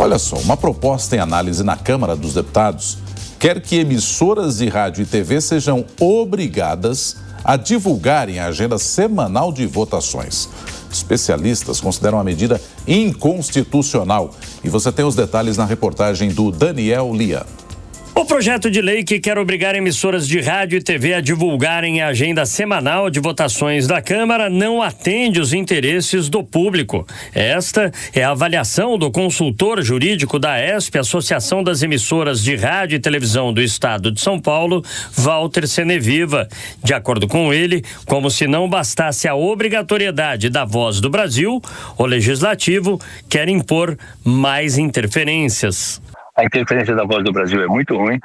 Olha só, uma proposta em análise na Câmara dos Deputados quer que emissoras de rádio e TV sejam obrigadas a divulgarem a agenda semanal de votações. Especialistas consideram a medida inconstitucional. E você tem os detalhes na reportagem do Daniel Lia. O projeto de lei que quer obrigar emissoras de rádio e TV a divulgarem a agenda semanal de votações da Câmara não atende os interesses do público. Esta é a avaliação do consultor jurídico da AESP, Associação das Emissoras de Rádio e Televisão do Estado de São Paulo, Walter Seneviva. De acordo com ele, como se não bastasse a obrigatoriedade da Voz do Brasil, o Legislativo quer impor mais interferências. A interferência da Voz do Brasil é muito ruim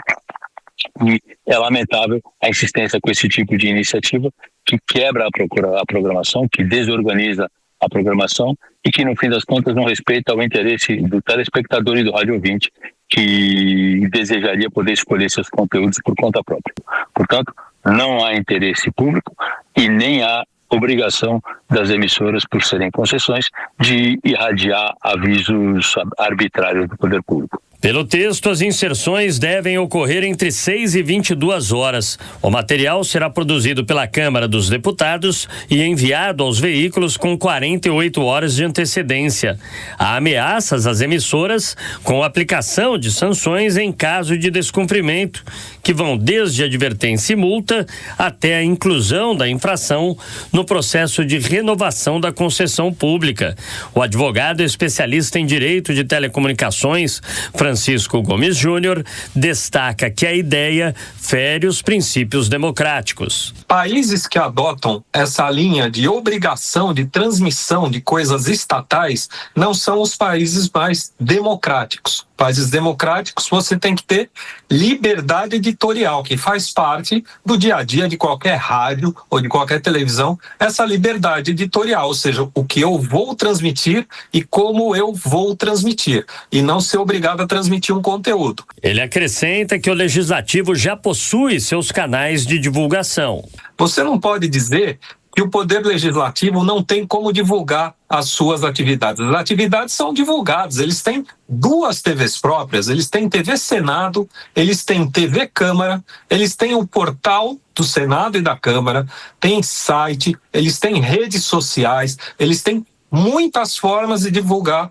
e é lamentável a insistência com esse tipo de iniciativa que quebra a programação, que desorganiza a programação e que, no fim das contas, não respeita o interesse do telespectador e do rádio ouvinte que desejaria poder escolher seus conteúdos por conta própria. Portanto, não há interesse público e nem há obrigação das emissoras, por serem concessões, de irradiar avisos arbitrários do poder público. Pelo texto, as inserções devem ocorrer entre 6 e 22 horas. O material será produzido pela Câmara dos Deputados e enviado aos veículos com 48 horas de antecedência. Há ameaças às emissoras com aplicação de sanções em caso de descumprimento, que vão desde advertência e multa até a inclusão da infração no processo de renovação da concessão pública. O advogado especialista em direito de telecomunicações, Francisco Gomes Júnior, destaca que a ideia fere os princípios democráticos. Países que adotam essa linha de obrigação de transmissão de coisas estatais não são os países mais democráticos. Países democráticos, você tem que ter liberdade editorial, que faz parte do dia a dia de qualquer rádio ou de qualquer televisão, essa liberdade editorial, ou seja, o que eu vou transmitir e como eu vou transmitir, e não ser obrigado a transmitir um conteúdo. Ele acrescenta que o Legislativo já possui seus canais de divulgação. Você não pode dizer que o Poder Legislativo não tem como divulgar as suas atividades. As atividades são divulgadas, eles têm 2 TVs próprias, eles têm TV Senado, eles têm TV Câmara, eles têm o portal do Senado e da Câmara, tem site, eles têm redes sociais, eles têm muitas formas de divulgar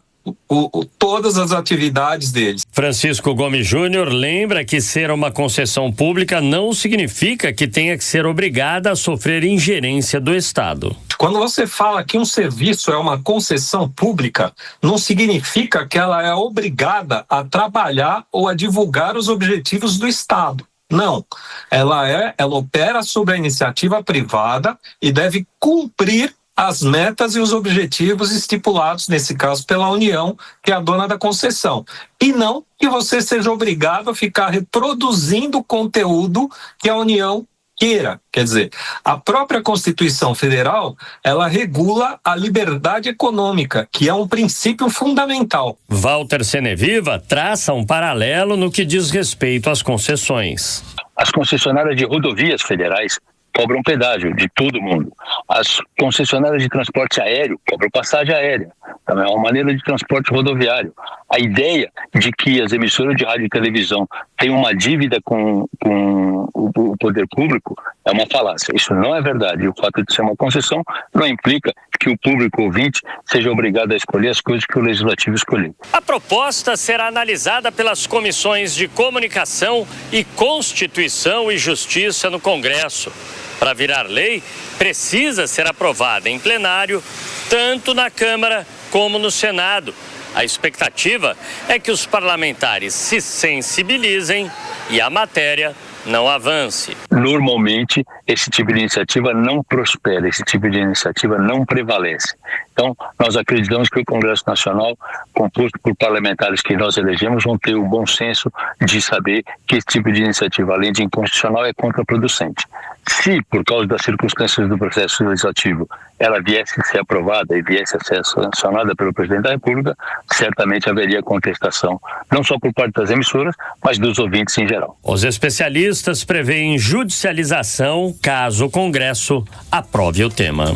todas as atividades deles. Francisco Gomes Júnior lembra que ser uma concessão pública não significa que tenha que ser obrigada a sofrer ingerência do Estado. Quando você fala que um serviço é uma concessão pública, não significa que ela é obrigada a trabalhar ou a divulgar os objetivos do Estado. Não, ela opera sobre a iniciativa privada e deve cumprir as metas e os objetivos estipulados, nesse caso, pela União, que é a dona da concessão. E não que você seja obrigado a ficar reproduzindo conteúdo que a União queira. Quer dizer, a própria Constituição Federal, ela regula a liberdade econômica, que é um princípio fundamental. Walter Seneviva traça um paralelo no que diz respeito às concessões. As concessionárias de rodovias federais cobram pedágio de todo mundo. As concessionárias de transporte aéreo cobram passagem aérea. Também é uma maneira de transporte rodoviário. A ideia de que as emissoras de rádio e televisão têm uma dívida com o poder público é uma falácia. Isso não é verdade. E o fato de ser uma concessão não implica que o público ouvinte seja obrigado a escolher as coisas que o Legislativo escolheu. A proposta será analisada pelas comissões de Comunicação e Constituição e Justiça no Congresso. Para virar lei, precisa ser aprovada em plenário, tanto na Câmara como no Senado. A expectativa é que os parlamentares se sensibilizem e a matéria não avance. Normalmente, esse tipo de iniciativa não prospera, esse tipo de iniciativa não prevalece. Então, nós acreditamos que o Congresso Nacional, composto por parlamentares que nós elegemos, vão ter o bom senso de saber que esse tipo de iniciativa, além de inconstitucional, é contraproducente. Se, por causa das circunstâncias do processo legislativo, ela viesse a ser aprovada e viesse a ser sancionada pelo Presidente da República, certamente haveria contestação, não só por parte das emissoras, mas dos ouvintes em geral. Os especialistas prevêem judicialização caso o Congresso aprove o tema.